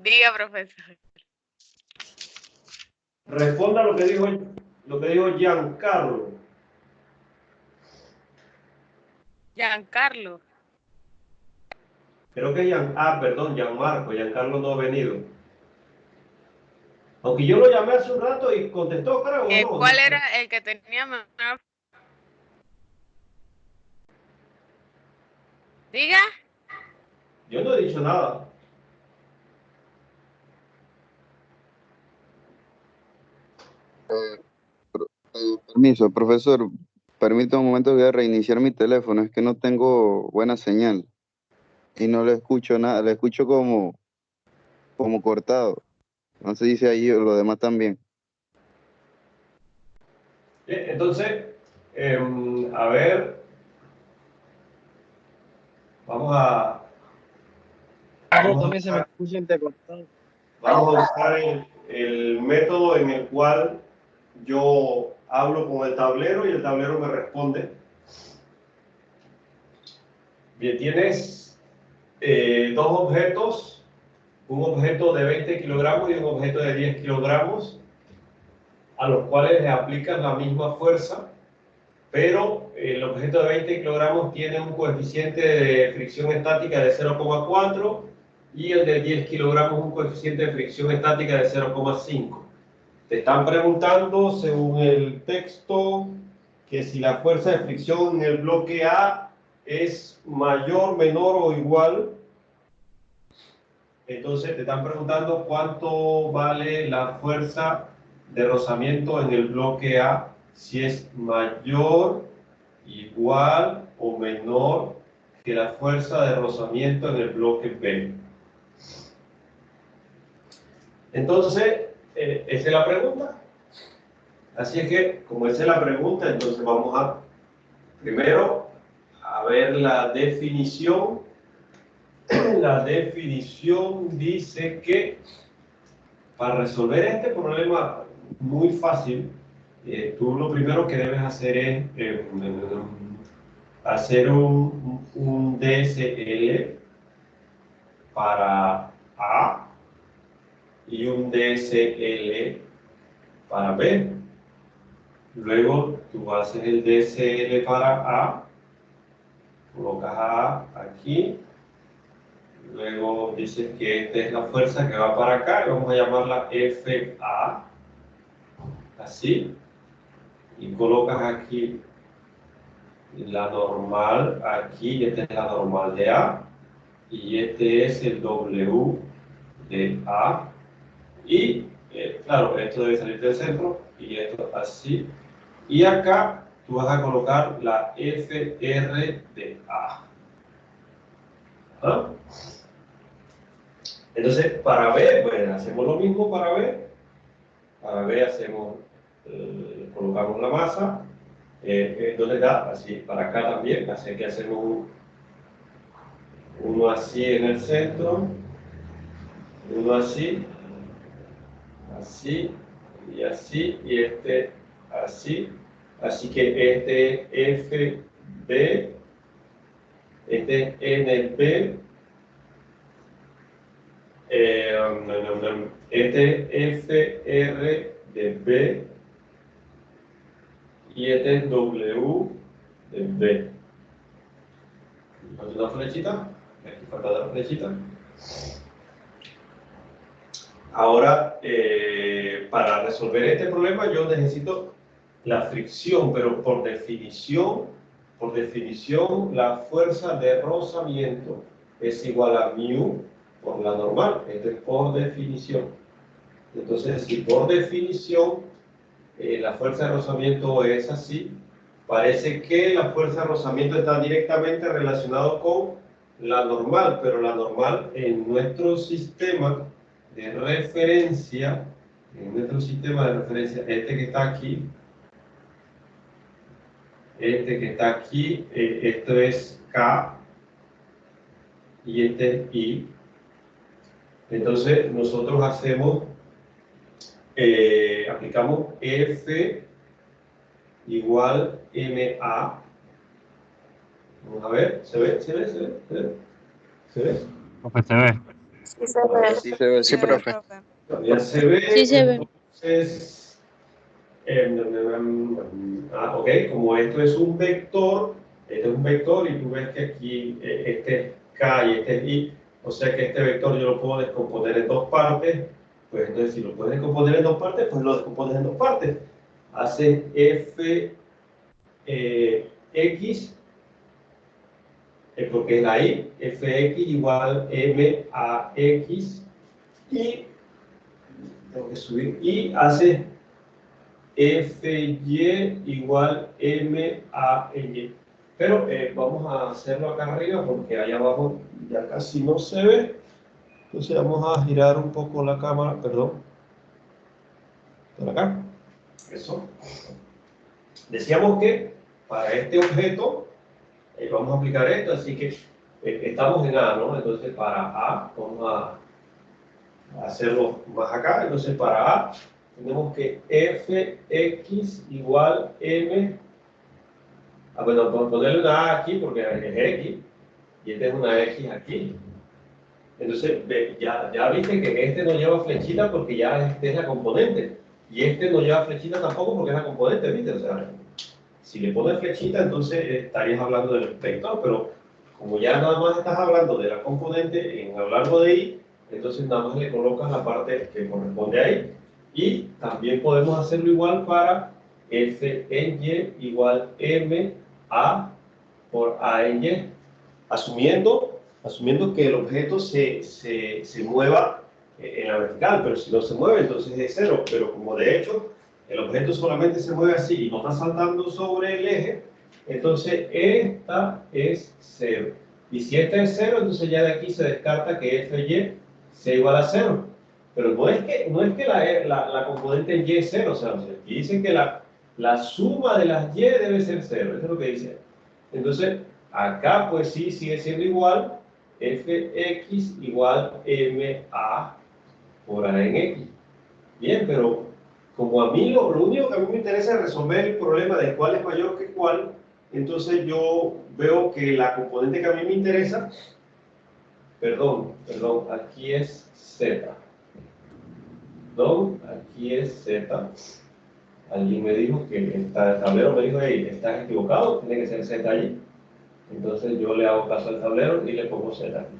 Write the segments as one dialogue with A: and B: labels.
A: Diga, profesor.
B: Responda lo que dijo Giancarlo.
A: Giancarlo.
B: Creo que perdón, Gianmarco. Giancarlo no ha venido. Aunque yo lo llamé hace un rato y contestó, creo, ¿o no?
A: ¿Cuál era el que tenía menor? Diga.
B: Yo no he dicho nada.
C: Permiso, profesor. Permítame un momento, voy a reiniciar mi teléfono. Es que no tengo buena señal y no le escucho nada. Le escucho como cortado. No se dice ahí lo demás también.
B: Entonces, a ver, vamos a
D: También se me escucha intercortado.
B: Vamos a usar el método en el cual yo hablo con el tablero y el tablero me responde. Bien, tienes dos objetos, un objeto de 20 kilogramos y un objeto de 10 kilogramos, a los cuales le aplicas la misma fuerza, pero el objeto de 20 kilogramos tiene un coeficiente de fricción estática de 0,4 y el de 10 kilogramos un coeficiente de fricción estática de 0,5. Te están preguntando, según el texto, que si la fuerza de fricción en el bloque A es mayor, menor o igual. Entonces te están preguntando cuánto vale la fuerza de rozamiento en el bloque A, si es mayor, igual o menor que la fuerza de rozamiento en el bloque B. Entonces, esa es la pregunta. Así es que, como esa es la pregunta, entonces vamos a, primero, a ver la definición. La definición dice que para resolver este problema muy fácil, tú lo primero que debes hacer es hacer un DSL para A y un DSL para B. Luego tú haces el DSL para A, colocas A aquí, luego dices que esta es la fuerza que va para acá y vamos a llamarla FA, así, y colocas aquí la normal aquí, y esta es la normal de A, y este es el W de A, y claro, esto debe salir del centro, y esto así, y acá tú vas a colocar la FR de A. ¿Ah? Entonces, para B, pues hacemos lo mismo para B. Para B hacemos, colocamos la masa, ¿dónde está? Así, para acá también, así que hacemos uno así en el centro, uno así, así, y así, y este así. Así que este es FB, este es NB, este es FR de B y este es W de B. ¿Falta una flechita? Aquí falta la flechita. Ahora, para resolver este problema yo necesito la fricción, pero por definición, la fuerza de rozamiento es igual a mu por la normal. Esto es por definición. Entonces, si por definición la fuerza de rozamiento es así, parece que la fuerza de rozamiento está directamente relacionado con la normal, pero la normal en nuestro sistema de referencia, este que está aquí, esto es K y este es I. Entonces nosotros hacemos, aplicamos F igual MA. Vamos a ver, ¿se ve? ¿Se ve? ¿Se ve? ¿Se ve? ¿Se ve?
D: Profe, se ve.
E: Sí se ve.
C: Sí se ve,
D: Sí, profe.
B: Ya se ve.
E: Sí se ve.
B: Entonces, ok, como esto es un vector, y tú ves que aquí este es K y este es I, o sea que este vector yo lo puedo descomponer en dos partes, pues entonces si lo puedes descomponer en dos partes, pues lo descompones en dos partes. Haces F X, porque es la I, Fx igual M a X, y tengo que subir, y haces Fy igual M a Y. Pero vamos a hacerlo acá arriba porque allá abajo ya casi no se ve. Entonces vamos a girar un poco la cámara, perdón. Por acá. Eso. Decíamos que para este objeto vamos a aplicar esto, así que estamos en A, ¿no? Entonces para A vamos a hacerlo más acá. Entonces para A tenemos que Fx igual M. Bueno, ponerle una A aquí porque es X y esta es una X aquí. Entonces, ya viste que este no lleva flechita porque ya este es la componente. Y este no lleva flechita tampoco porque es la componente, ¿viste? O sea, si le pones flechita, entonces estarías hablando del vector, pero como ya nada más estás hablando de la componente en hablarlo de I, entonces nada más le colocas la parte que corresponde a I. Y también podemos hacerlo igual para F en Y igual M A por A en Y, asumiendo que el objeto se mueva en la vertical, pero si no se mueve, entonces es cero. Pero como de hecho el objeto solamente se mueve así y no está saltando sobre el eje, entonces esta es cero. Y si esta es cero, entonces ya de aquí se descarta que Fy sea igual a cero. Pero no es que la componente en Y es cero, o sea, aquí dicen que la suma de las Y debe ser cero, eso es lo que dice. Entonces, acá pues sí sigue siendo igual, Fx igual Ma por A en X. Bien, pero como a mí lo único que a mí me interesa es resolver el problema de cuál es mayor que cuál, entonces yo veo que la componente que a mí me interesa, perdón, aquí es Z. Perdón, aquí es Z. Alguien me dijo que el tablero me dijo, hey, estás equivocado, tiene que ser Z allí. Entonces yo le hago caso al tablero y le pongo Z aquí.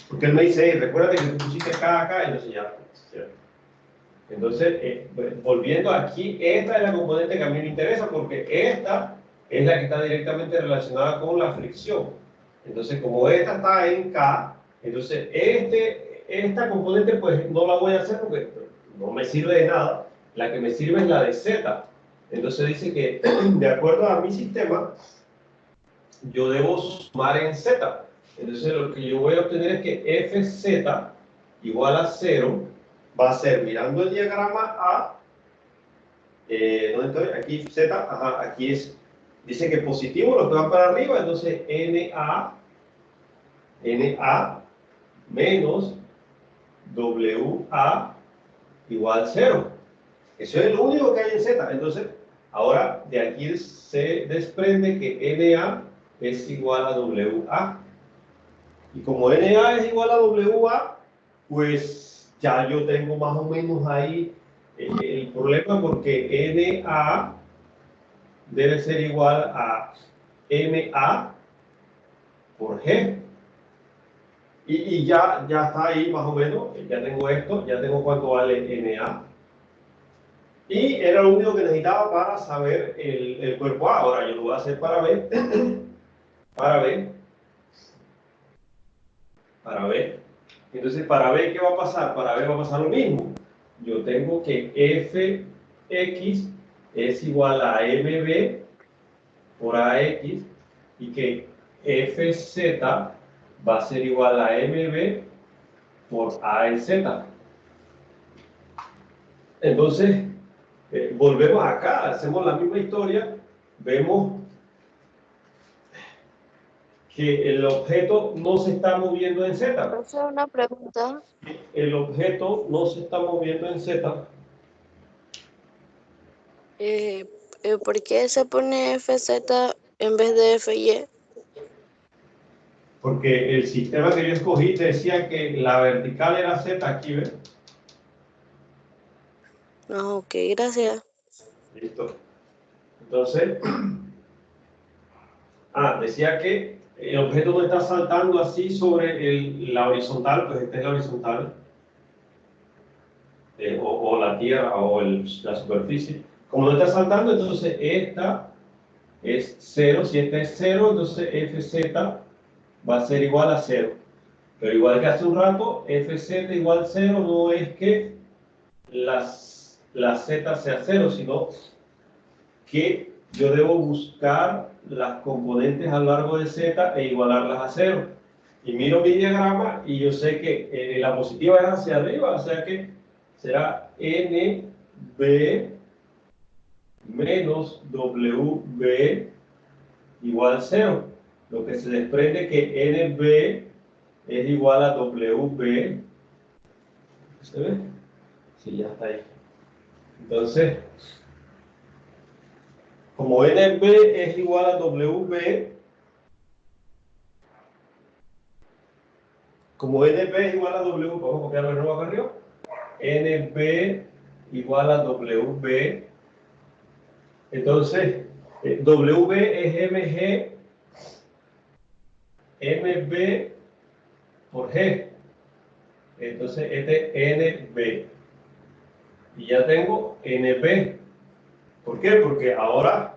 B: Porque él me dice, hey, recuérdate que tú pusiste K acá, entonces ya. Entonces, volviendo aquí, esta es la componente que a mí me interesa porque esta es la que está directamente relacionada con la fricción. Entonces, como esta está en K, entonces esta componente pues no la voy a hacer porque no me sirve de nada. La que me sirve es la de Z. Entonces dice que de acuerdo a mi sistema, yo debo sumar en Z. Entonces lo que yo voy a obtener es que Fz igual a 0 va a ser, mirando el diagrama A, ¿dónde estoy? Aquí Z, ajá, aquí es, dice que positivo, lo que va para arriba, entonces Na menos WA igual 0. Eso es lo único que hay en Z. Entonces, ahora de aquí se desprende que Na es igual a WA. Y como Na es igual a WA, pues ya yo tengo más o menos ahí el problema porque Na debe ser igual a Ma por G. Y ya está ahí más o menos, ya tengo esto, ya tengo cuánto vale Na. Y era lo único que necesitaba para saber el cuerpo A. Ahora yo lo voy a hacer para B. Para B. Para B. Entonces, para B, ¿qué va a pasar? Para B va a pasar lo mismo. Yo tengo que Fx es igual a MB por AX y que Fz va a ser igual a MB por A en Z. Entonces, volvemos acá, hacemos la misma historia, vemos que el objeto no se está moviendo en Z.
E: ¿Puedo hacer una pregunta?
B: El objeto no se está moviendo en Z.
E: ¿Por qué se pone FZ en vez de FY?
B: Porque el sistema que yo escogí decía que la vertical era Z aquí, ¿ves?
E: Ah, ok, gracias.
B: Listo. Entonces, decía que el objeto no está saltando así sobre la horizontal, pues esta es la horizontal, o la tierra, o la superficie. Como no está saltando, entonces esta es 0. Si esta es 0, entonces Fz va a ser igual a 0. Pero igual que hace un rato, Fz igual 0 no es que la z sea 0, sino que yo debo buscar las componentes a lo largo de z e igualarlas a 0. Y miro mi diagrama y yo sé que la positiva es hacia arriba, o sea que será NB menos WB igual 0. Lo que se desprende que NB es igual a WB. ¿Se ve? Sí, ya está ahí. Entonces, como NB es igual a WB, como NB es igual a W, vamos a copiarlo de nuevo acá arriba. NB igual a WB. Entonces, WB es MB por G. Entonces, este es NB. Y ya tengo NB. ¿Por qué? Porque ahora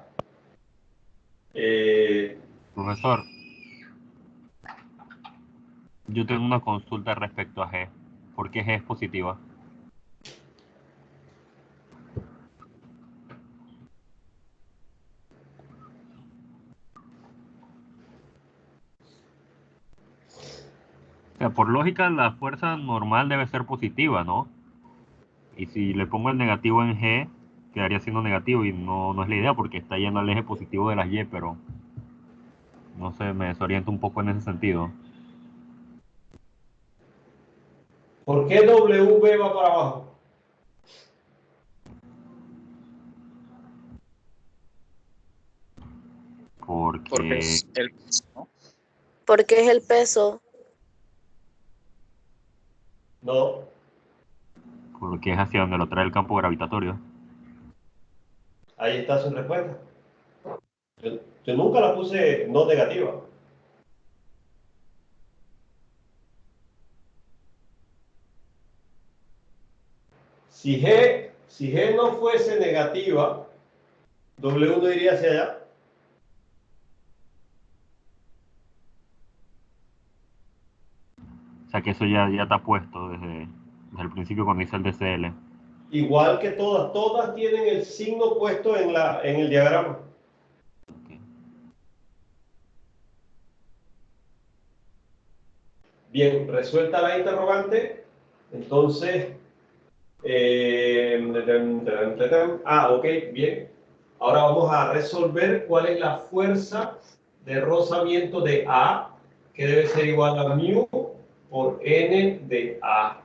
F: Profesor, yo tengo una consulta respecto a G. ¿Por qué G es positiva? O sea, por lógica, la fuerza normal debe ser positiva, ¿no? Y si le pongo el negativo en G, quedaría siendo negativo y no es la idea porque está yendo al eje positivo de las Y, pero no sé, me desoriento un poco en ese sentido.
B: ¿por qué WB va para abajo?
F: Porque
G: es el peso, ¿no?
E: Porque es el peso.
B: No,
F: porque es hacia donde lo trae el campo gravitatorio.
B: ahí está su respuesta. Yo nunca la puse no negativa. Si G no fuese negativa, W no iría hacia allá.
F: O sea que eso ya está puesto desde el principio cuando hice el DCL.
B: Igual que todas tienen el signo puesto en el diagrama.
F: Okay.
B: Bien, resuelta la interrogante, entonces, ok, bien. Ahora vamos a resolver cuál es la fuerza de rozamiento de A, que debe ser igual a mu por n de A.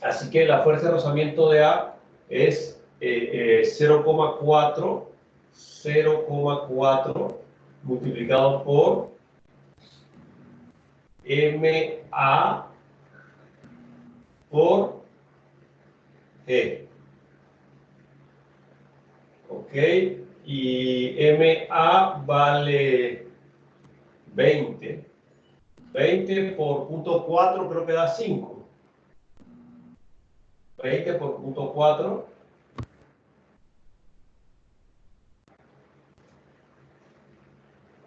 B: Así que la fuerza de rozamiento de A es 0,4 multiplicado por MA por G. Ok, y MA vale 20. 20 por punto 4 creo que da 5. 20 por punto 4.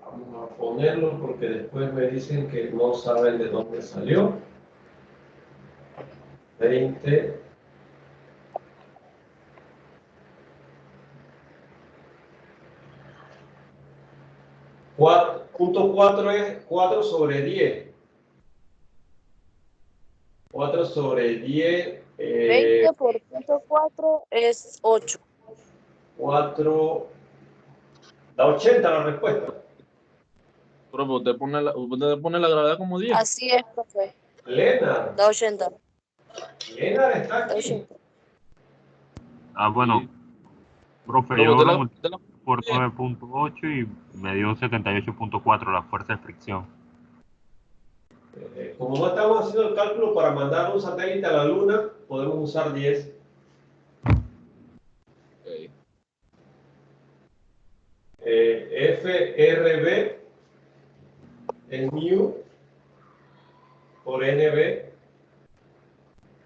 B: Vamos a ponerlo porque después me dicen que no saben de dónde salió. 20. Punto 4 es 4 sobre 10. 4 sobre 10.
E: 20 por punto 4 es 8.
B: 4. Da 80 la respuesta.
G: Profe, usted pone la gravedad como 10.
E: Así es, profe.
B: Lena.
E: Da 80.
B: Lena está
E: Da
B: aquí.
E: 80.
F: Bueno,
G: Sí.
F: profe,
G: Pero
F: yo
G: usted
F: lo
G: la-
F: multipliqué por 9.8 y me dio 78.4 la fuerza de fricción.
B: Como no estamos haciendo el cálculo para mandar un satélite a la Luna, podemos usar 10.
G: Ok.
B: FRB es mu por NB.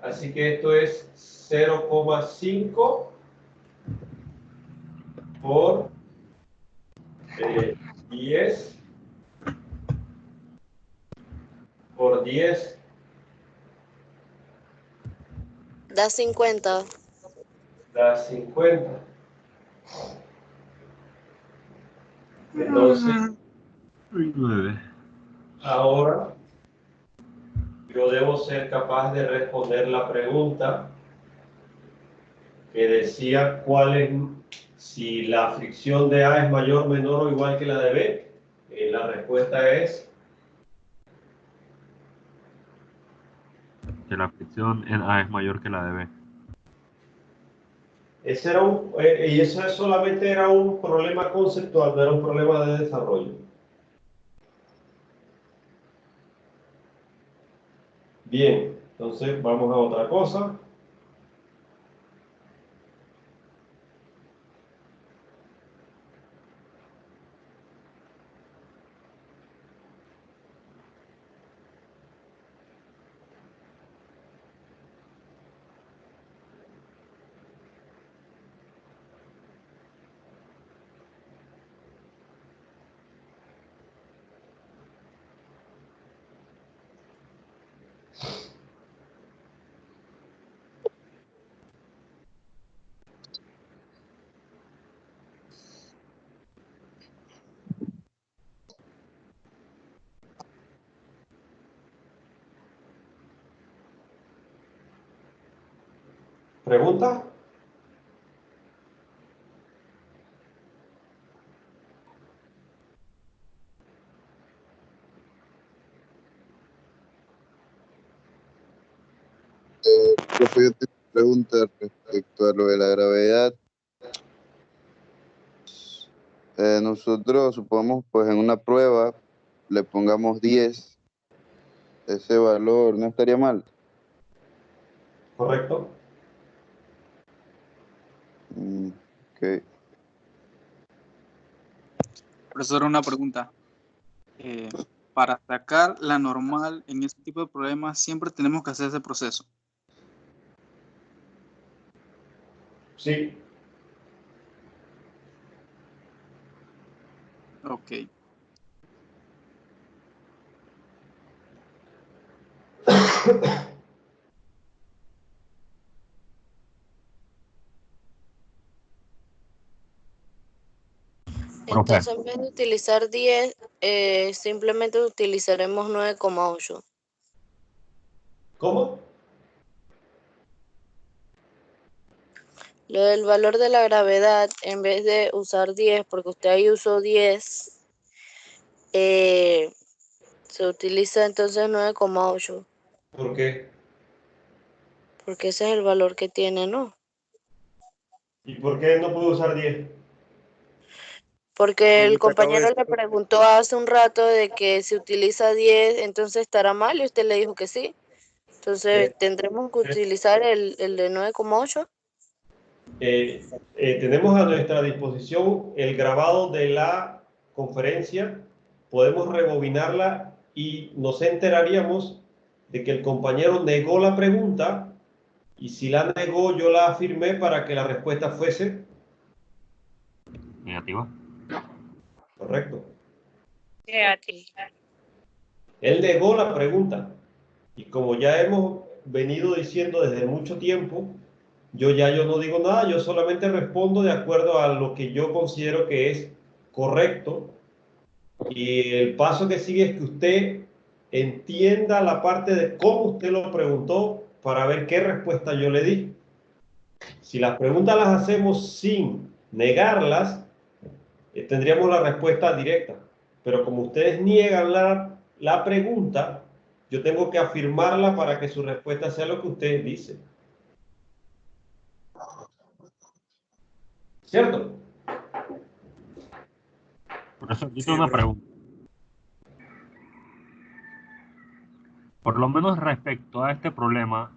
B: Así que esto es 0,5 por 10 por 10
E: Da 50.
B: da 50. Entonces, ahora yo debo ser capaz de responder la pregunta que decía cuál es, si la fricción de A es mayor, menor o igual que la de B. La respuesta es
F: Que la fricción en A es mayor que la de B.
B: ese era y eso solamente era un problema conceptual, no era un problema de desarrollo. Bien, entonces vamos a otra cosa. ¿Pregunta?
C: Profe, yo tengo una pregunta respecto a lo de la gravedad. Nosotros supongamos, pues en una prueba le pongamos 10, ese valor no estaría mal.
B: ¿Correcto?
C: Ok.
H: Profesor, una pregunta. Para sacar la normal en este tipo de problemas, siempre tenemos que hacer ese proceso.
B: Sí.
H: Ok.
E: Entonces, en vez de utilizar 10, simplemente utilizaremos 9,8.
B: ¿Cómo?
E: Lo del valor de la gravedad, en vez de usar 10, porque usted ahí usó 10, se utiliza entonces 9,8,
B: ¿Por qué?
E: porque ese es el valor que tiene, ¿no?
B: ¿Y por qué no puedo usar 10?
E: Porque el
C: Usted acaba de
E: compañero le
C: decir,
E: preguntó hace un rato de que si utiliza 10, entonces estará mal, y usted le dijo que sí. Entonces,
B: Eh,
E: tendremos que
B: eh,
E: utilizar el de 9,8.
B: Tenemos a nuestra disposición el grabado de la conferencia, podemos rebobinarla y nos enteraríamos de que el compañero negó la pregunta y si la negó yo la afirmé para que la respuesta fuese
F: Negativa.
B: correcto.
E: Ok.
B: Él negó la pregunta y como ya hemos venido diciendo desde mucho tiempo, yo no digo nada, yo solamente respondo de acuerdo a lo que yo considero que es correcto. Y el paso que sigue es que usted entienda la parte de cómo usted lo preguntó para ver qué respuesta yo le di. Si las preguntas las hacemos sin negarlas, tendríamos la respuesta directa. Pero como ustedes niegan la pregunta, yo tengo que afirmarla para que su respuesta sea lo que ustedes dicen. ¿Cierto?
F: Por eso yo
C: sí,
F: tengo una
C: profe.
F: pregunta. Por lo menos respecto a este problema,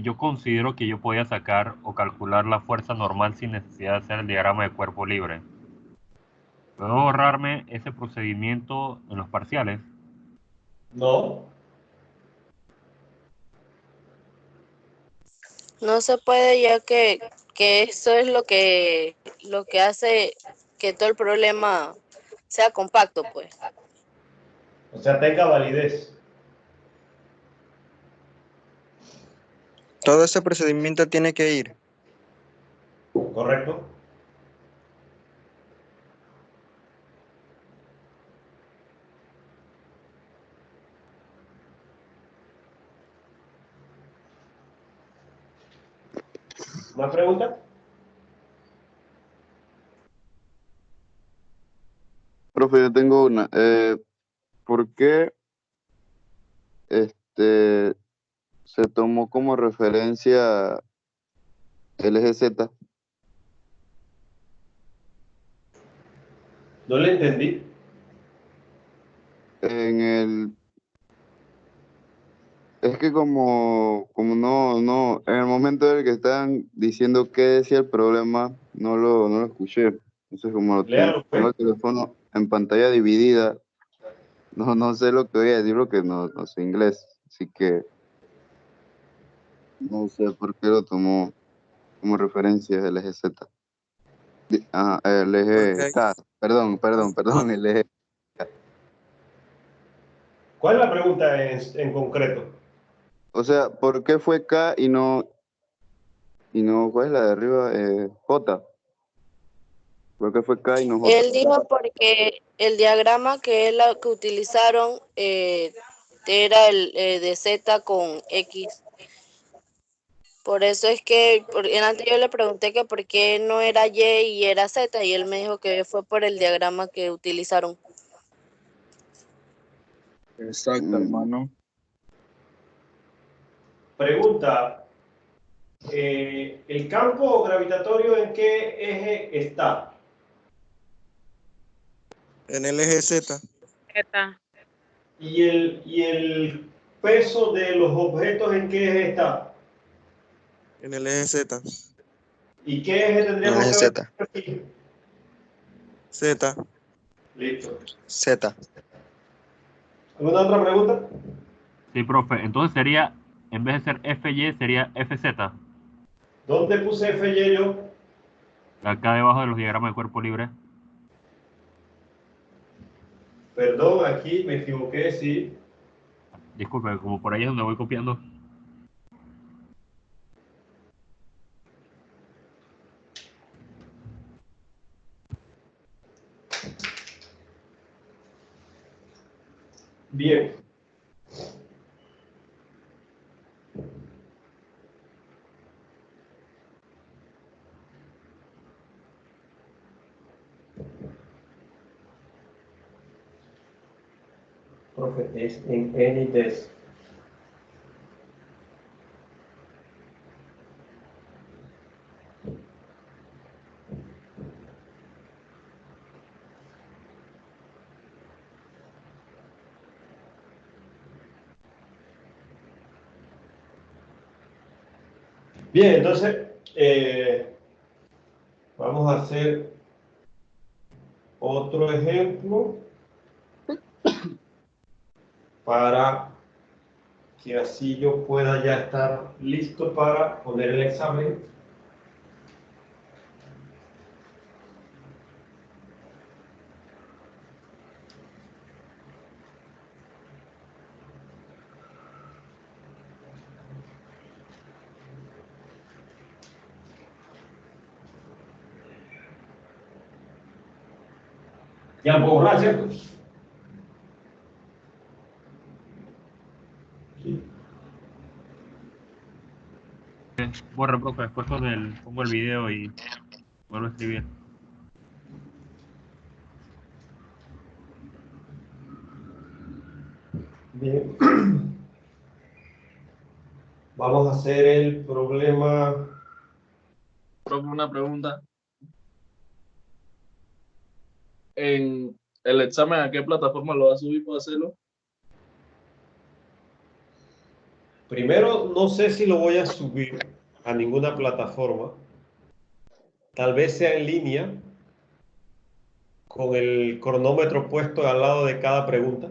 F: yo considero que yo podía sacar o calcular la fuerza normal sin necesidad de hacer el diagrama de cuerpo libre. ¿Puedo ahorrarme ese procedimiento en los parciales?
B: No.
E: No se puede, ya que eso es lo que hace que todo el problema sea compacto, pues.
B: O sea, tenga validez.
I: Todo ese procedimiento tiene que ir.
B: ¿Correcto? ¿Más preguntas?
C: Profe, yo tengo una. ¿Por qué se tomó como referencia el eje Z?
B: No le entendí.
C: Es que como no, en el momento en el que estaban diciendo qué decía el problema, no lo escuché. Entonces, como
B: Léalo,
C: tengo
B: pues.
C: el teléfono en pantalla dividida, no sé lo que voy a decir porque no sé inglés. Así que no sé por qué lo tomó como referencia el eje Z. El eje
I: Porque
C: K. Perdón, el eje.
B: ¿Cuál es la pregunta en concreto?
C: O sea, ¿por qué fue K ¿cuál es la de arriba? J. ¿Por qué fue K y no J?
E: Él dijo porque el diagrama que utilizaron era el de Z con X. Por eso es que antes yo le pregunté que por qué no era Y y era Z, y él me dijo que fue por el diagrama que utilizaron.
H: Exacto,
C: Mm,
H: hermano.
B: Pregunta. ¿El campo gravitatorio en qué eje está?
I: en el eje Z,
A: Z.
B: ¿Y el peso de los objetos en qué eje está?
I: en el eje Z,
B: ¿Y qué eje
I: en el
B: tendríamos
I: eje
B: que ver
I: Z,
B: aquí?
I: Z,
B: Listo.
I: Z.
B: ¿Alguna otra pregunta?
F: Sí, profe. Entonces sería, en vez de ser FY, sería FZ.
B: ¿Dónde puse FY yo?
F: Acá debajo de los diagramas de cuerpo libre.
B: Perdón, aquí me equivoqué, sí.
F: Disculpe, como por ahí es donde voy copiando.
B: Bien. Profe, es en any desk. Bien, entonces vamos a hacer otro ejemplo para que así yo pueda ya estar listo para poner el examen. Ya puedo borrar, ¿cierto? Sí.
F: Borra, profe. Después pongo el video y vuelvo a escribir.
B: Bien. Vamos a hacer el problema.
G: Profe, una pregunta. En el examen, ¿a qué plataforma lo va a subir para hacerlo?
B: Primero, no sé si lo voy a subir a ninguna plataforma. Tal vez sea en línea, con el cronómetro puesto al lado de cada pregunta.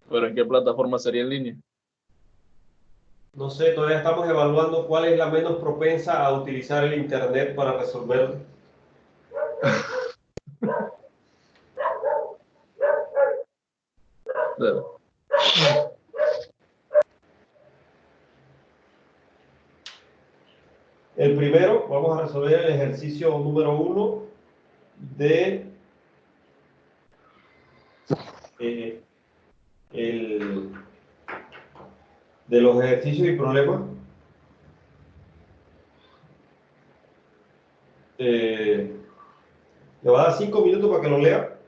G: ¿Pero en qué plataforma sería en línea?
B: No sé, todavía estamos evaluando cuál es la menos propensa a utilizar el Internet para resolverlo.
G: Dale.
B: El primero, vamos a resolver el ejercicio número 1 de, eh, el- de los ejercicios y problemas. Le voy a dar 5 minutos para que lo lea.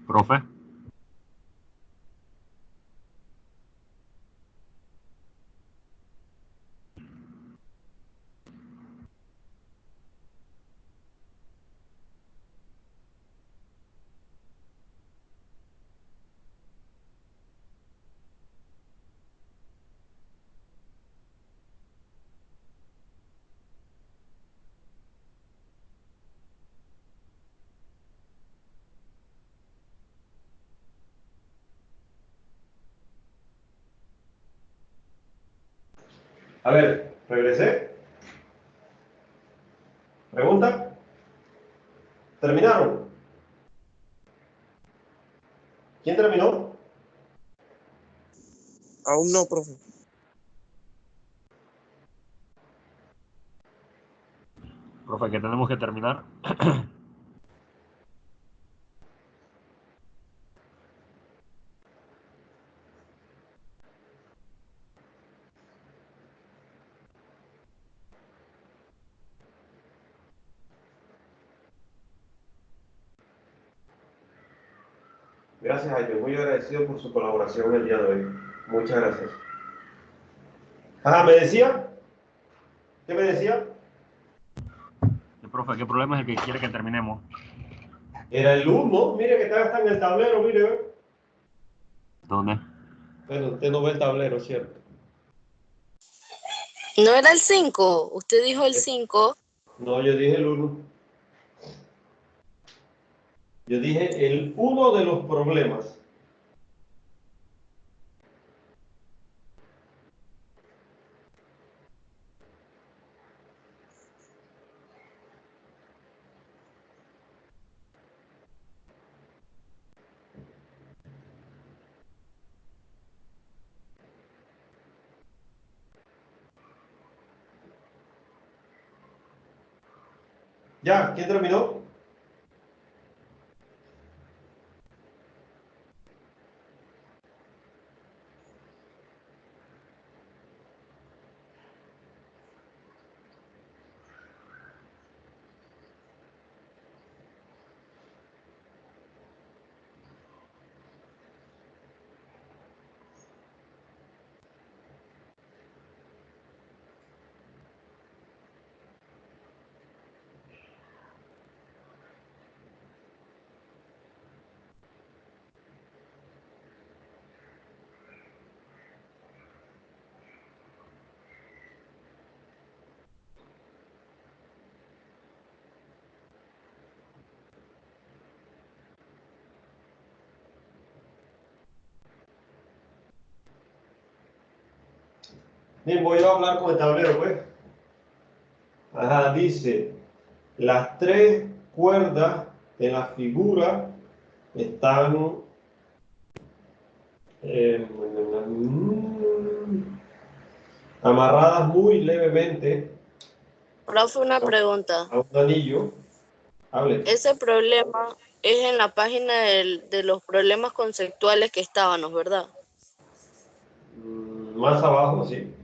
F: Profe.
B: A ver, regresé. ¿Pregunta? ¿Terminaron? ¿Quién terminó?
I: Aún no, profe.
F: Profe, que tenemos que terminar.
B: Gracias, Jaime. Muy agradecido por su colaboración el día de hoy. Muchas gracias. Ah, ¿me decía? ¿Qué me decía?
F: Profe, ¿qué problema es el que quiere que terminemos?
B: Era el 1. Mire que está en el tablero, mire. Ve.
F: ¿Dónde?
B: Bueno, usted no ve el tablero, ¿cierto?
E: ¿No era el 5? Usted dijo el 5.
B: No, yo dije el 1. Yo dije el 1 de los problemas. ¿Ya? ¿Quién terminó? Bien, voy a hablar con el tablero, pues. Ajá, dice, las 3 cuerdas de la figura están amarradas muy levemente
E: Profe, una pregunta.
B: a un anillo. Hable.
E: Ese problema es en la página de los problemas conceptuales que estábamos, ¿verdad?
B: Más abajo, sí,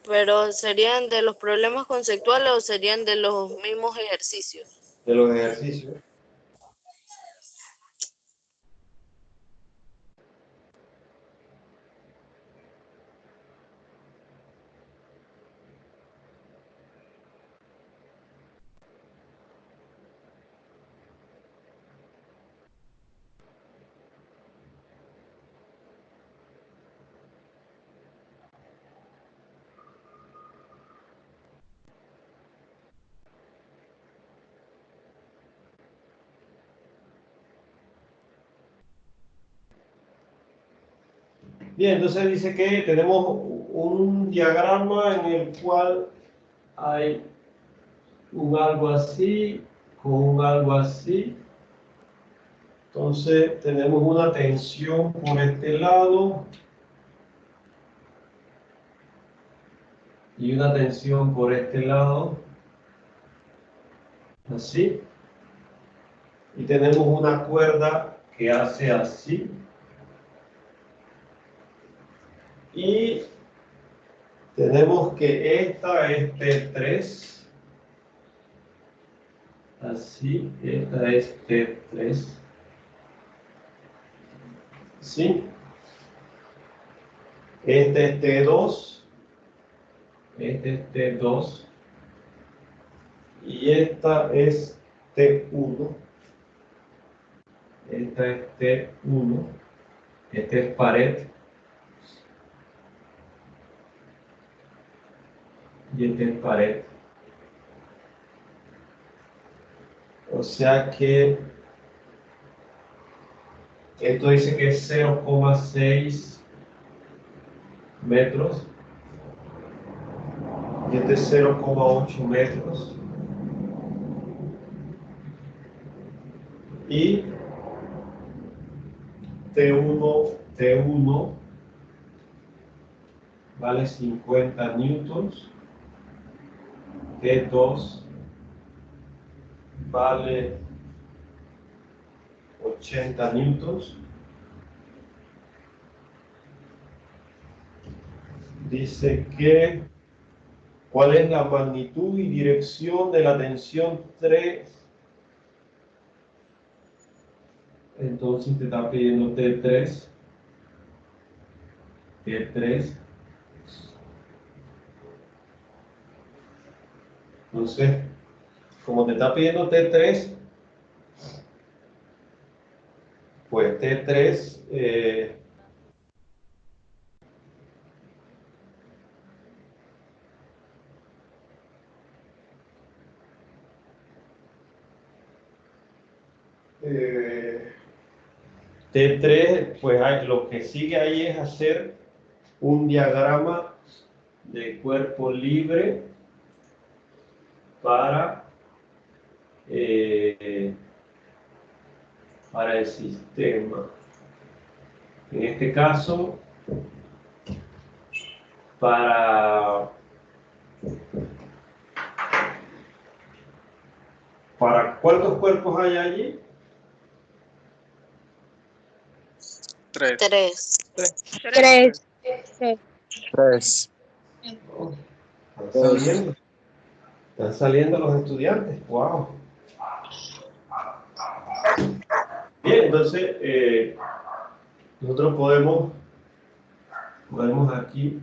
E: Pero ¿serían de los problemas conceptuales o serían de los mismos ejercicios?
B: de los ejercicios. Bien, entonces dice que tenemos un diagrama en el cual hay un algo así, con un algo así. Entonces tenemos una tensión por este lado y una tensión por este lado, así. Y tenemos una cuerda que hace así. Y tenemos que esta es P3 Así, esta es T3. ¿Sí? Este es T2. Este es T2. Y esta es T1. Esta es T1. Este es pared. Y este es pared. O sea que esto dice que es 0,6 metros. Y este es 0,8 metros. Y T1 vale 50 newtons. T2 vale 80 newtons. Dice que ¿cuál es la magnitud y dirección de la tensión 3? Entonces te está pidiendo T3. T3. Entonces, como te está pidiendo T3, pues T3 T3, pues lo que sigue ahí es hacer un diagrama de cuerpo libre para el sistema. En este caso, para ¿cuántos cuerpos hay allí?
H: 3.
E: 3.
A: 3.
I: 3.
B: Oh, están saliendo los estudiantes. Wow. Bien, entonces nosotros podemos aquí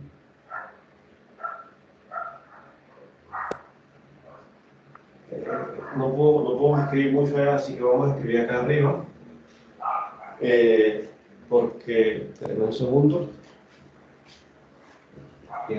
B: no puedo escribir mucho allá, así que vamos a escribir acá arriba porque tenemos un segundo y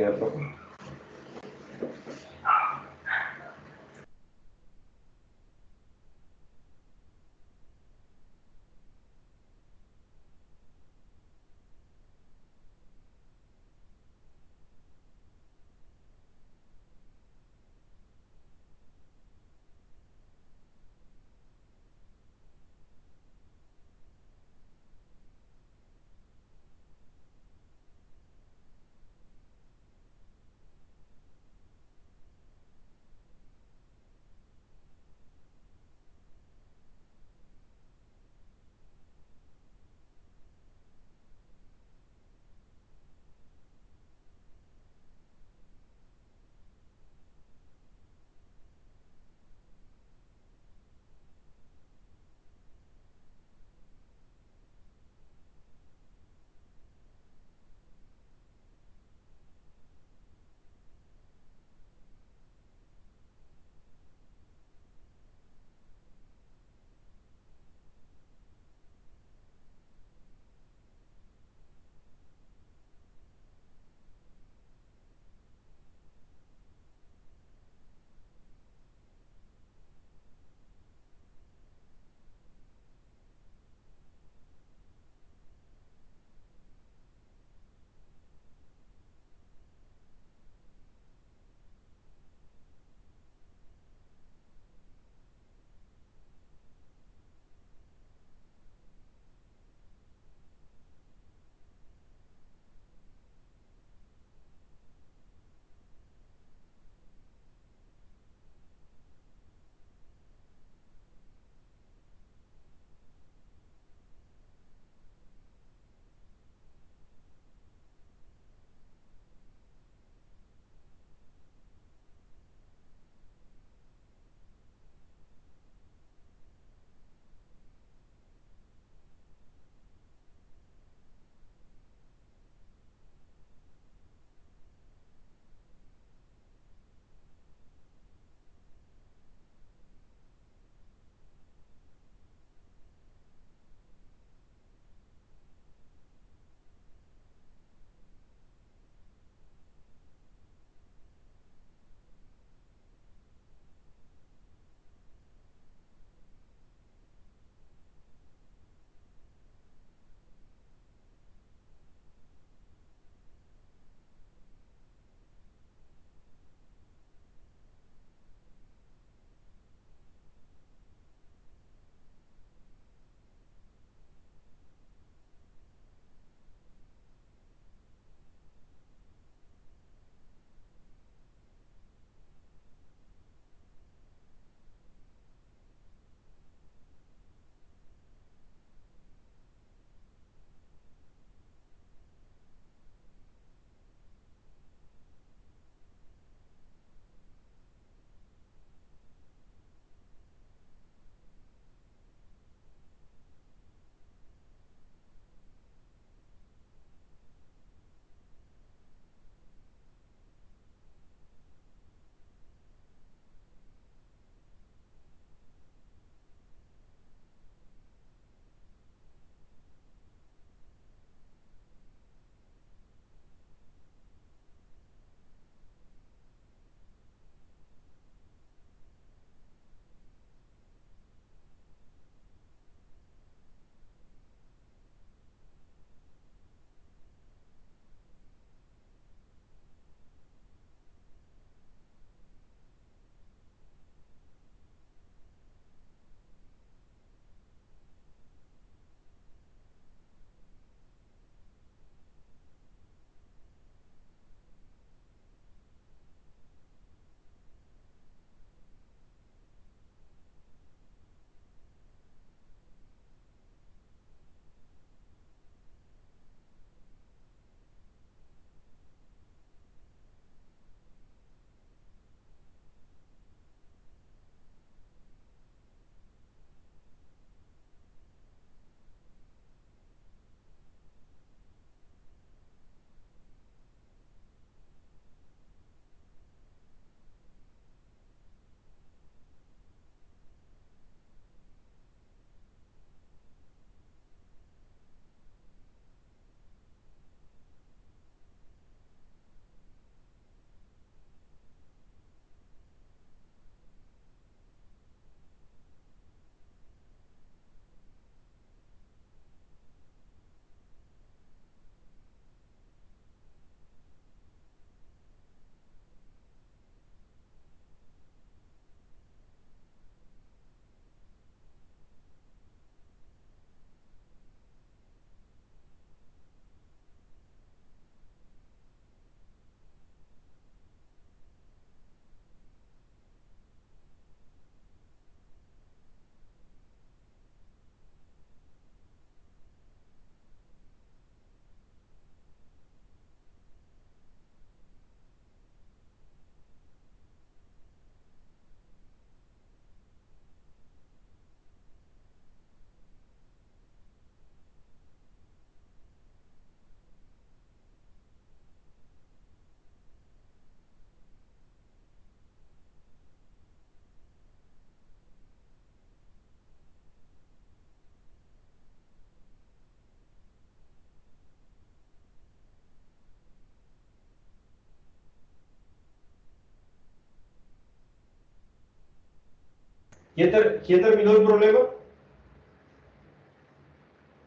B: ¿Quién terminó el problema?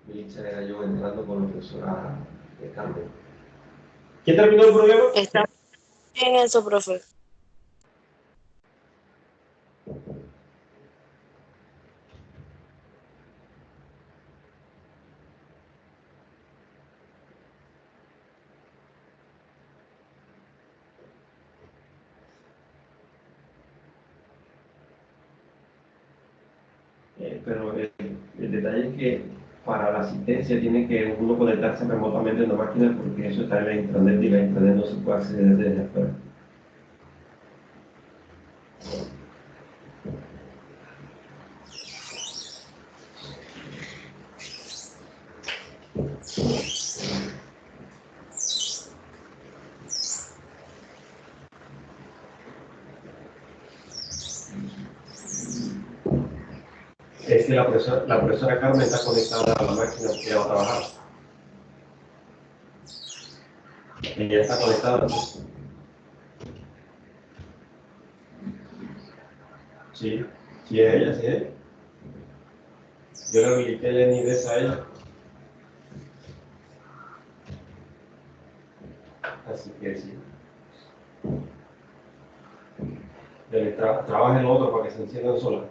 B: Melissa, era yo entrando con la profesora de Carmen. ¿Quién terminó el problema?
E: Está bien eso, profe.
B: Pero el detalle es que para la asistencia tiene que uno conectarse remotamente en una máquina porque eso está en la intranet y la intranet no se puede acceder desde afuera. Es que la profesora Carmen está conectada a la máquina que ella va a trabajar. Ella está conectada. Sí, sí es ella, sí es ella. Yo le habilité el NIDES a ella. Así que sí. Trabaja en lo otro para que se enciendan solas.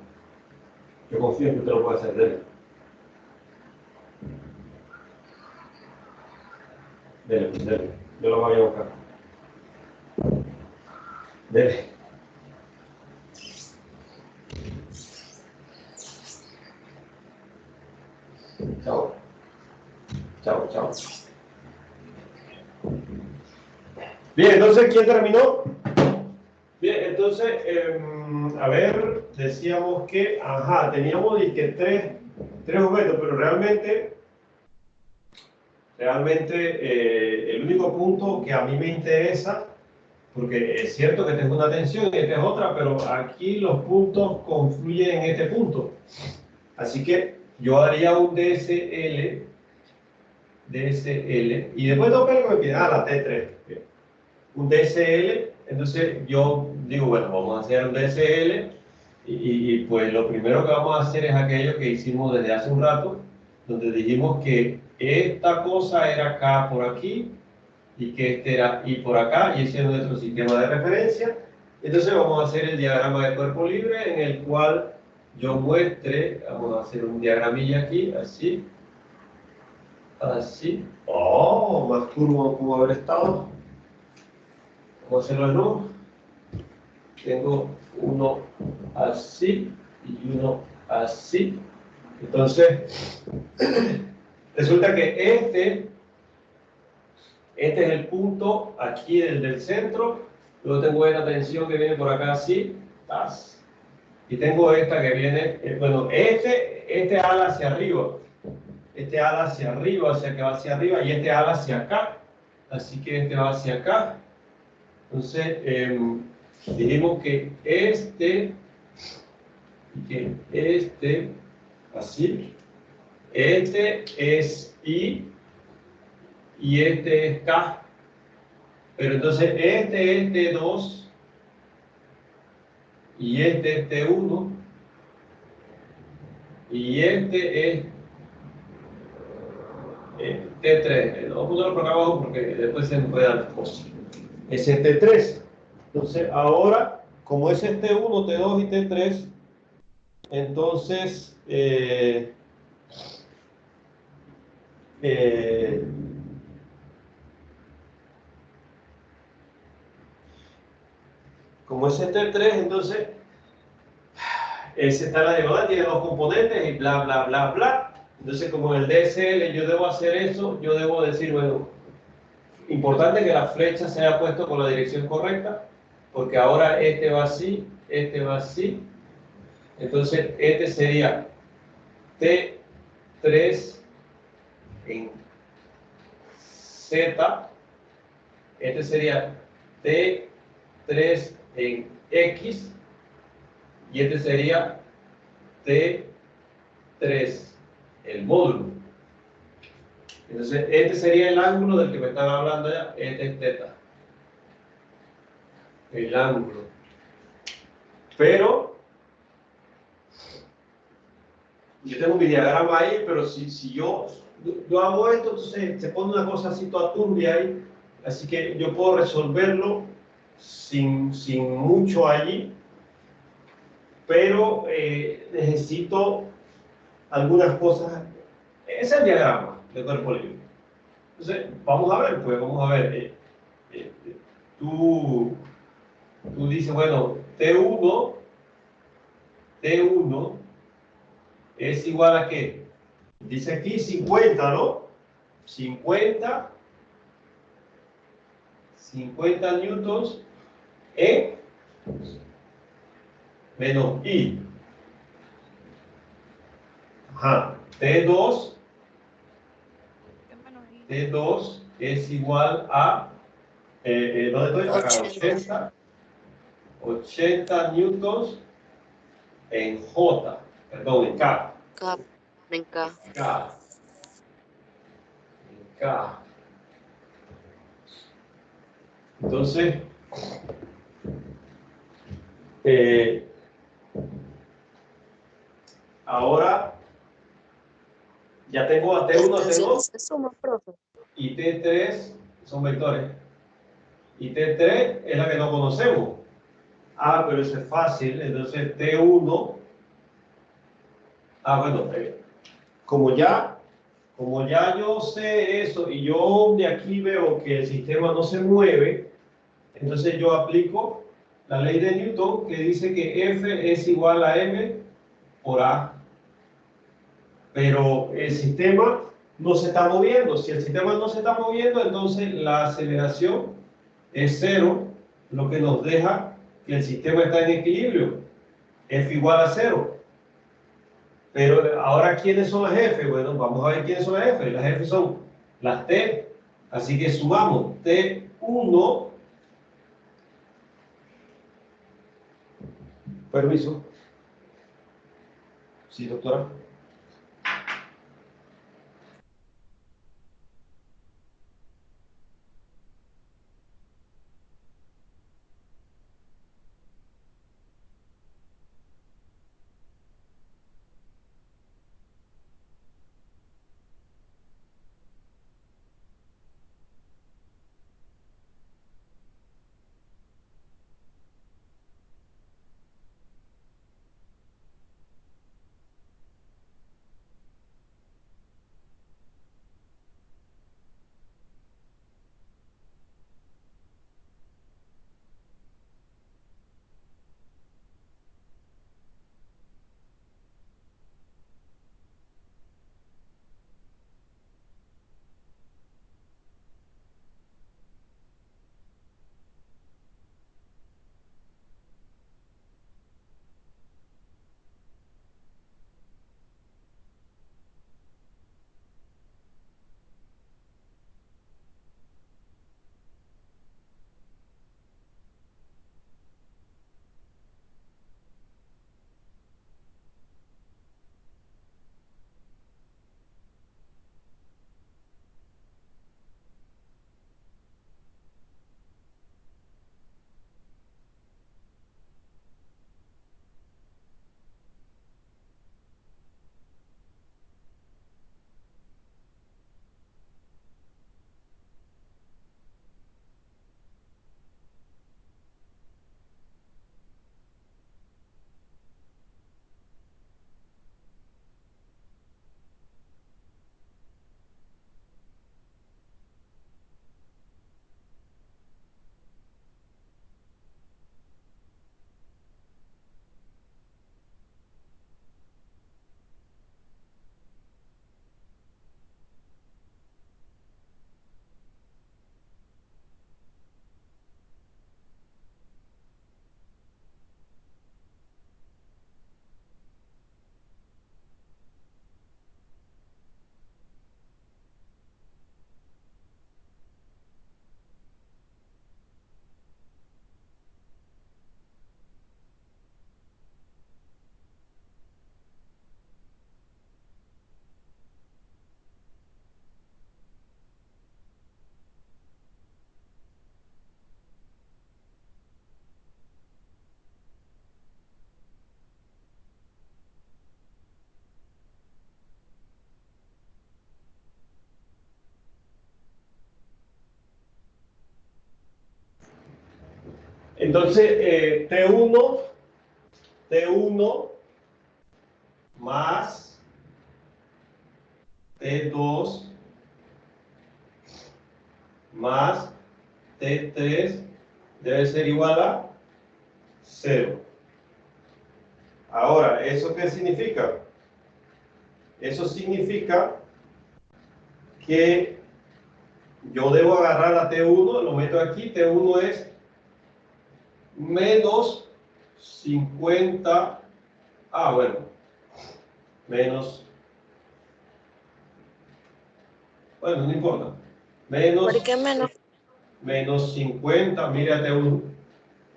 B: Yo confío en que usted lo puede hacer, dele. Dele. Yo lo voy a buscar. Dele. Chao. Bien, entonces, ¿quién terminó? Bien, entonces, a ver, decíamos que, teníamos tres objetos, pero realmente, el único punto que a mí me interesa, porque es cierto que tengo una tensión y esta es otra, pero aquí los puntos confluyen en este punto. Así que yo haría un DSL, y después tengo que me pide, la T3. Bien. Un DSL, entonces yo digo, bueno, vamos a hacer un DSL y pues lo primero que vamos a hacer es aquello que hicimos desde hace un rato, donde dijimos que esta cosa era K por aquí y que este era I por acá y ese es nuestro sistema de referencia. Entonces vamos a hacer el diagrama de cuerpo libre en el cual yo muestre, vamos a hacer un diagramilla aquí, así, más curvo no pudo haber estado. Vamos a hacerlo de nuevo. Tengo uno así y uno así. Entonces, resulta que este es el punto aquí del centro. Luego tengo esta tensión que viene por acá así. Y tengo esta que viene, este ala hacia arriba. Este ala hacia arriba, o sea que va hacia arriba, y este ala hacia acá. Así que este va hacia acá. Entonces, dijimos que así, este es I y este es K. Pero entonces este es T2 y este es T1 y este es T3. Vamos a ponerlo por acá abajo porque después se nos puede dar cosas. Es T3. Entonces ahora, como es T1, T2 y T3, entonces como es T3, entonces ese está en la diagonal, tiene dos componentes y bla, bla, bla, bla. Entonces, como en el DSL yo debo hacer eso, yo debo decir, bueno, importante que la flecha se haya puesto con la dirección correcta, porque ahora este va así, este va así. Entonces, este sería T3 en Z, este sería T3 en X, y este sería T3, el módulo. Entonces, este sería el ángulo del que me están hablando ya, este es teta. El ángulo. Pero, yo tengo mi diagrama ahí, pero si yo hago esto, entonces se pone una cosa así toda turbia ahí, así que yo puedo resolverlo sin mucho allí, pero necesito algunas cosas. Ese es el diagrama de cuerpo libre. Entonces, vamos a ver, pues, vamos a ver. Eh, tú, tú dices, bueno, T1 es igual a qué? Dice aquí 50, ¿no? 50 newtons en menos I. Ajá. T2 es igual a, ¿dónde estoy? Acá, 80 newtons en J, perdón, en K.
E: En K.
B: K. K. Entonces, ahora ya tengo a T1, a T2
E: Se suma, profe.
B: y T3 son vectores. Y T3 es la que no conocemos. Ah, pero eso es fácil. Entonces T1, bueno, como ya yo sé eso y yo de aquí veo que el sistema no se mueve, entonces yo aplico la ley de Newton que dice que F es igual a M por A. Pero el sistema no se está moviendo. Si el sistema no se está moviendo, entonces la aceleración es cero, lo que nos deja que el sistema está en equilibrio. F igual a cero. Pero ahora, ¿quiénes son las F? Bueno, vamos a ver quiénes son las F. Las F son las T. Así que sumamos T1. Permiso. Sí, doctora. Entonces, T1 más T2 más T3 debe ser igual a 0. Ahora, ¿eso qué significa? Eso significa que yo debo agarrar a T1, lo meto aquí, T1 es menos 50, bueno, menos, bueno, no importa,
E: ¿Por qué menos?
B: menos 50, mira T1,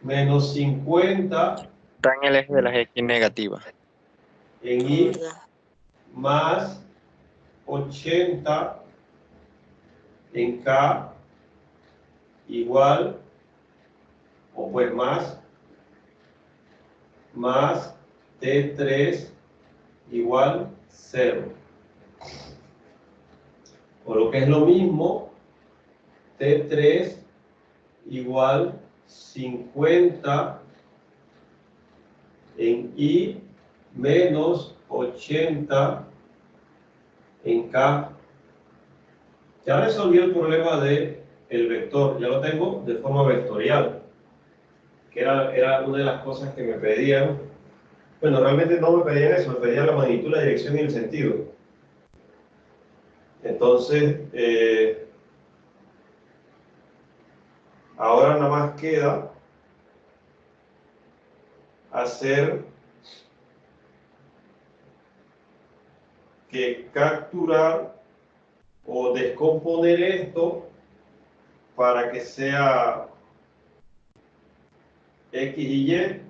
B: menos 50
I: Está en el eje de las X negativas.
B: en
E: La
B: Y
E: verdad.
B: más 80 en K igual, o pues más T3 igual 0. O lo que es lo mismo, T3 igual 50 en Y menos 80 en K. Ya resolví el problema del vector, ya lo tengo de forma vectorial, que era una de las cosas que me pedían. Bueno, realmente no me pedían eso, me pedían la magnitud, la dirección y el sentido. Entonces, ahora nada más queda hacer que capturar o descomponer esto para que sea X y Y.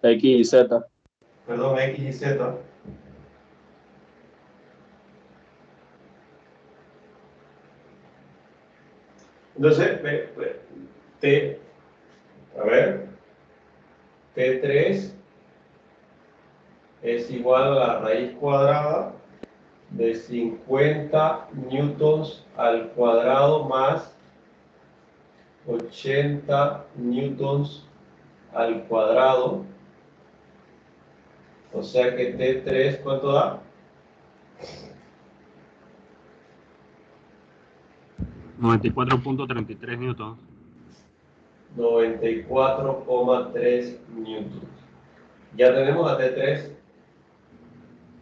G: X y Z.
B: Perdón, X y Z. Entonces, T3 es igual a la raíz cuadrada de 50 newtons al cuadrado más 80 newtons al cuadrado. O sea que T3, ¿cuánto da?
F: 94.33 newtons.
B: 94,3 newtons. Ya tenemos a T3,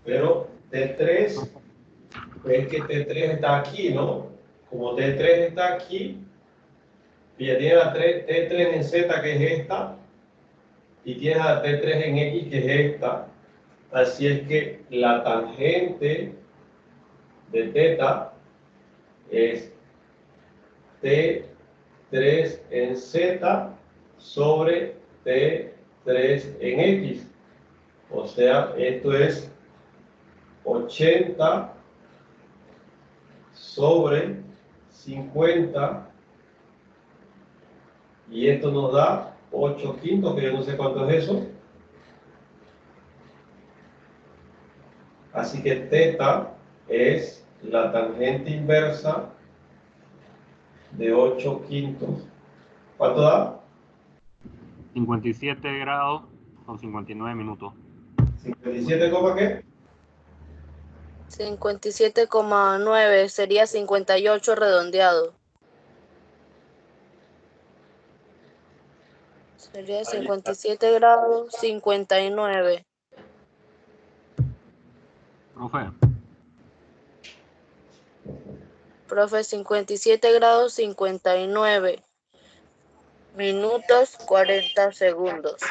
B: pero T3, es que T3 está aquí, ¿no? Como T3 está aquí, ya tiene la T3 en Z, que es esta, y tienes a T3 en X, que es esta. Así es que la tangente de θ es T3 en Z sobre T3 en X. O sea, esto es 80 sobre 50, y esto nos da 8 quintos, que yo no sé cuánto es eso. Así que θ es la tangente inversa de 8 quintos. ¿Cuánto da?
F: 57 grados con 59 minutos.
B: 57, ¿qué?
E: 57,9 sería 58 redondeado. Sería 57 grados 59.
F: Profe,
E: Profe, 57 grados 59 minutos 40 segundos.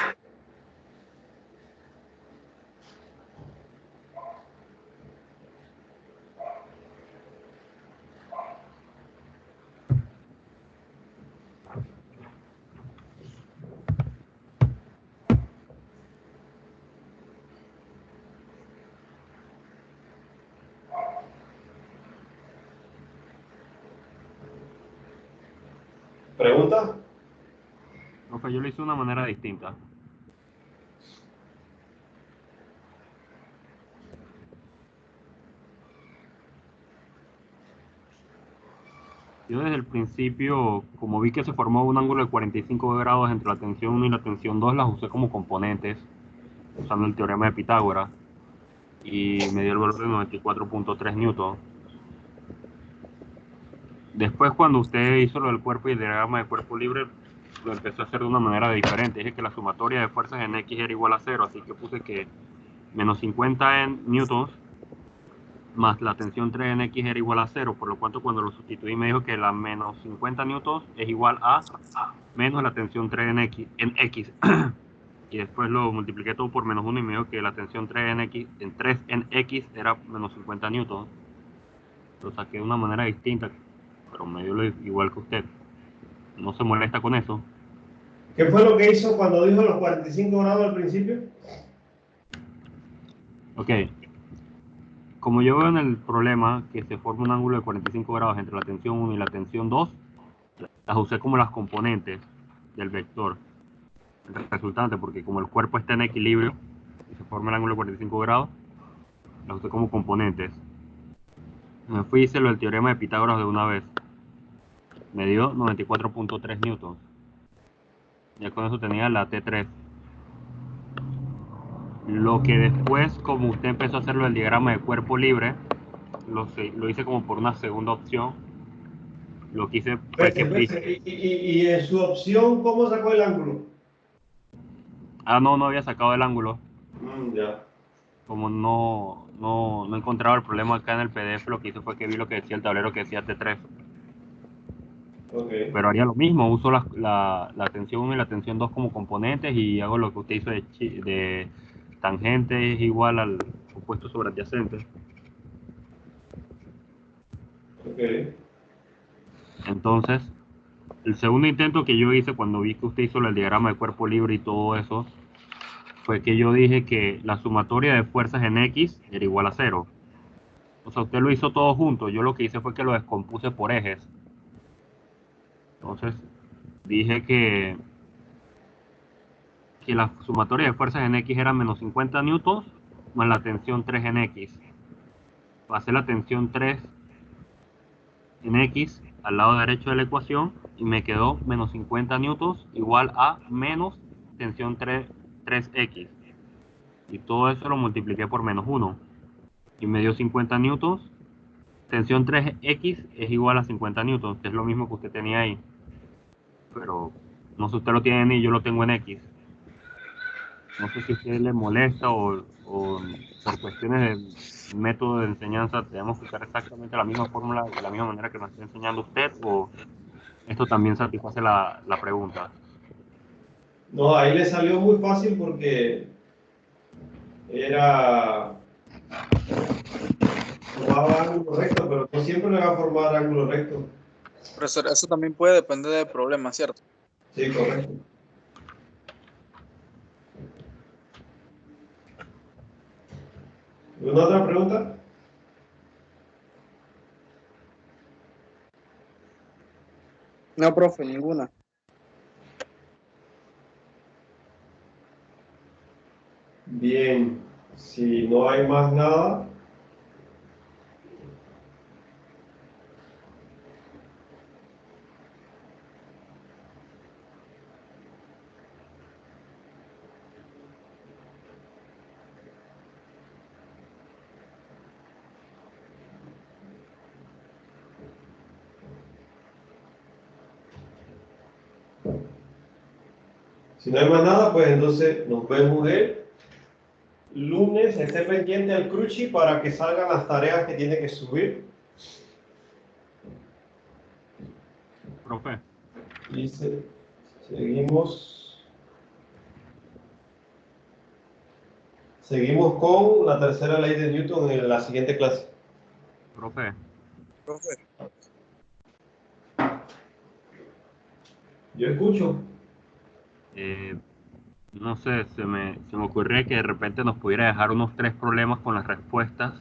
B: ¿Pregunta?
F: profe, yo lo hice de una manera distinta. Yo desde el principio, como vi que se formó un ángulo de 45 grados entre la tensión 1 y la tensión 2, las usé como componentes, usando el teorema de Pitágoras, y me dio el valor de 94.3 newton. Después, cuando usted hizo lo del cuerpo y el diagrama de cuerpo libre, lo empezó a hacer de una manera diferente. Dije que la sumatoria de fuerzas en X era igual a 0, así que puse que menos 50 en newtons más la tensión 3 en X era igual a 0, por lo cual cuando lo sustituí me dijo que la menos 50 newtons es igual a menos la tensión 3 en X. Y después lo multipliqué todo por menos 1 y me dijo que la tensión 3 en X era menos 50 newtons. Lo saqué de una manera distinta, pero me dio igual que usted. ¿No se molesta con eso?
B: ¿Qué fue lo que hizo cuando dijo los 45 grados al principio?
F: Ok. Como yo veo en el problema que se forma un ángulo de 45 grados entre la tensión 1 y la tensión 2, las usé como las componentes del vector resultante, porque como el cuerpo está en equilibrio y se forma el ángulo de 45 grados, las usé como componentes. Me fui y hice lo del teorema de Pitágoras de una vez. Me dio 94.3 newtons. Ya con eso tenía la T3. Lo que después, como usted empezó a hacerlo del diagrama de cuerpo libre, lo hice como por una segunda opción. Lo que hice fue que
B: Y en su opción, ¿cómo sacó el ángulo?
F: no había sacado el ángulo.
B: Ya.
F: Como no encontraba el problema acá en el PDF, lo que hice fue que vi lo que decía el tablero que decía T3.
B: Okay.
F: Pero haría lo mismo, uso la tensión 1 y la tensión 2 como componentes y hago lo que usted hizo de tangente es igual al opuesto sobre adyacente.
B: Okay.
F: Entonces, el segundo intento que yo hice cuando vi que usted hizo el diagrama de cuerpo libre y todo eso, fue que yo dije que la sumatoria de fuerzas en X era igual a 0. O sea, usted lo hizo todo junto, yo lo que hice fue que lo descompuse por ejes. Entonces, dije que la sumatoria de fuerzas en X era menos 50 newtons más la tensión 3 en X. Pasé la tensión 3 en X al lado derecho de la ecuación y me quedó menos 50 newtons igual a menos tensión 3x. Y todo eso lo multipliqué por menos 1 y me dio 50 newtons. Tensión 3x es igual a 50 newtons, que es lo mismo que usted tenía ahí. Pero no sé si usted lo tiene en Y, yo lo tengo en X. No sé si a usted le molesta o por cuestiones del método de enseñanza tenemos que usar exactamente la misma fórmula de la misma manera que nos está enseñando usted, o esto también satisface la pregunta.
B: No, ahí le salió muy fácil porque formaba ángulo recto, pero no siempre le va a formar ángulo recto.
H: Profesor, eso también puede depender del problema, ¿cierto?
B: Sí, correcto. ¿Alguna otra pregunta?
D: No, profe, ninguna.
B: Bien, si no hay más nada, pues entonces nos vemos el lunes. Esté pendiente al Crunchy para que salgan las tareas que tiene que subir.
F: Profe,
B: Y seguimos con la tercera ley de Newton en la siguiente clase.
F: profe,
B: Yo escucho.
F: no sé, se me ocurría que de repente nos pudiera dejar unos 3 problemas con las respuestas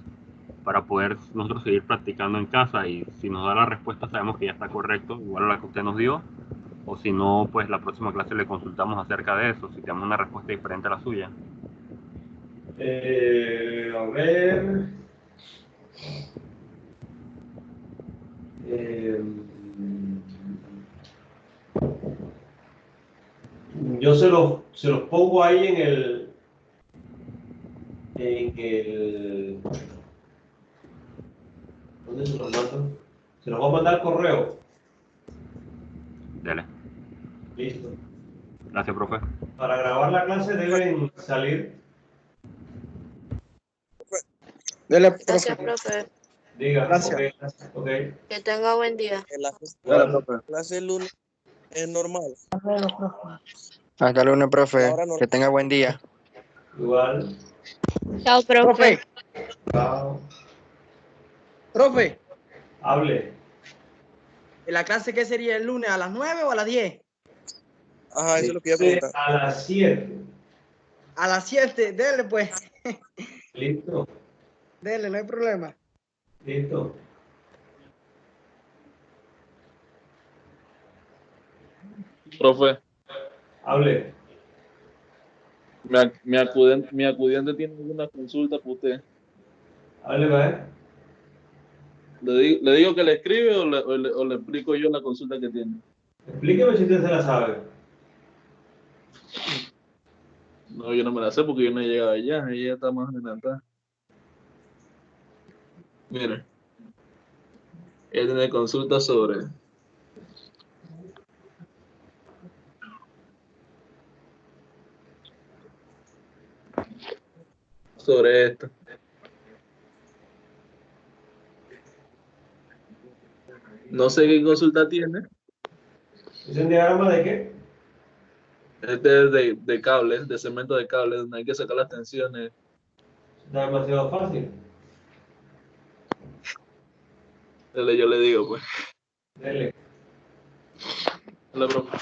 F: para poder nosotros seguir practicando en casa, y si nos da la respuesta sabemos que ya está correcto, igual a la que usted nos dio, o si no, pues la próxima clase le consultamos acerca de eso, si tenemos una respuesta diferente a la suya.
B: A ver. Yo se los pongo ahí en el ¿dónde se los mando? Se los voy a mandar correo.
F: Dale.
B: Listo.
F: Gracias, profe.
B: Para grabar la clase deben salir.
D: Dele,
E: Gracias,
D: profe.
E: profe.
B: Diga,
D: Gracias.
B: ok.
E: Que tenga buen día.
G: Dale, profe.
J: clase del lunes es normal.
I: Hasta lunes,
J: La
I: profe.
J: hora normal.
I: Que tenga buen día.
B: Igual.
A: Chao, profe.
D: Profe,
B: Chao.
D: profe,
B: Hable.
D: ¿en la clase qué sería el lunes? ¿A las 9 o a las 10?
J: Ajá, eso es lo que iba a preguntar.
B: A las 7.
D: A las 7, dele pues.
B: Listo.
D: Dele, no hay problema.
B: Listo.
G: Profe,
B: Hable.
G: mi acudiente tiene alguna consulta para usted.
B: Hable, va.
G: ¿Le digo que le escribe o le explico yo la consulta que tiene?
B: Explíqueme si usted se la sabe.
G: No, yo no me la sé porque yo no he llegado allá. Ella está más adelantada. Mire, ella tiene consulta sobre esto. No sé qué consulta tiene.
B: ¿Es un diagrama de qué?
G: Este es de cables, de segmento de cables, donde hay que sacar las tensiones.
B: Está demasiado fácil.
G: Yo le digo, pues.
B: Dele.
G: Hola, profe.